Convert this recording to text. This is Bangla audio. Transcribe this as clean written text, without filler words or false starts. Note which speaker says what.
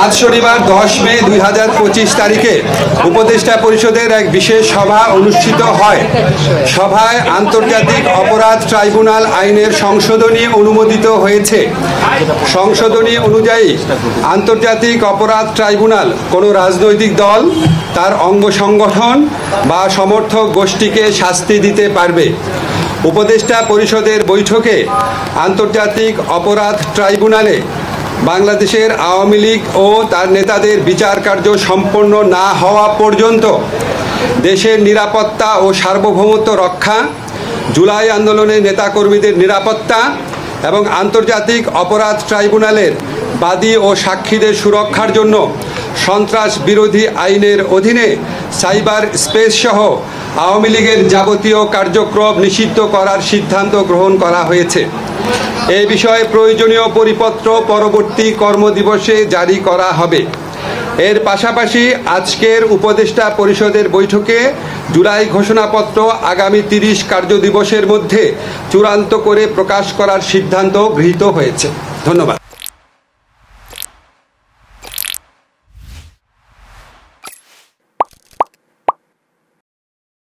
Speaker 1: আজ শনিবার 10 মে 2025 তারিখে উপদেষ্টা পরিষদের এক বিশেষ সভা অনুষ্ঠিত হয়। সভায় আন্তর্জাতিক অপরাধ ট্রাইব্যুনাল আইনের সংশোধনী অনুমোদিত হয়েছে। সংশোধনী অনুযায়ী আন্তর্জাতিক অপরাধ ট্রাইব্যুনাল কোনো রাজনৈতিক দল, তার অঙ্গ সংগঠন বা সমর্থক গোষ্ঠীকে শাস্তি দিতে পারবে। উপদেষ্টা পরিষদের বৈঠকে আন্তর্জাতিক অপরাধ ট্রাইব্যুনালে বাংলাদেশের আওয়ামী লীগ ও তার নেতাদের বিচার কার্য সম্পন্ন না হওয়া পর্যন্ত দেশের নিরাপত্তা ও সার্বভৌমত্ব রক্ষা, জুলাই আন্দোলনের নেতাকর্মীদের নিরাপত্তা এবং আন্তর্জাতিক অপরাধ ট্রাইব্যুনালের বাদী ও সাক্ষীদের সুরক্ষার জন্য সন্ত্রাস বিরোধী আইনের অধীনে সাইবার স্পেস সহ আওয়ামী লীগের যাবতীয় কার্যক্রম নিষিদ্ধ করার সিদ্ধান্ত গ্রহণ করা হয়েছে। এই বিষয়ে প্রয়োজনীয় পরিপত্র পরবর্তী কর্মদিবসে জারি করা হবে। এর পাশাপাশি আজকের উপদেষ্টা পরিষদের বৈঠকে জুলাই ঘোষণাপত্র আগামী 30 কার্যদিবসের মধ্যে চূড়ান্ত করে প্রকাশ করার সিদ্ধান্ত গৃহীত হয়েছে। ধন্যবাদ।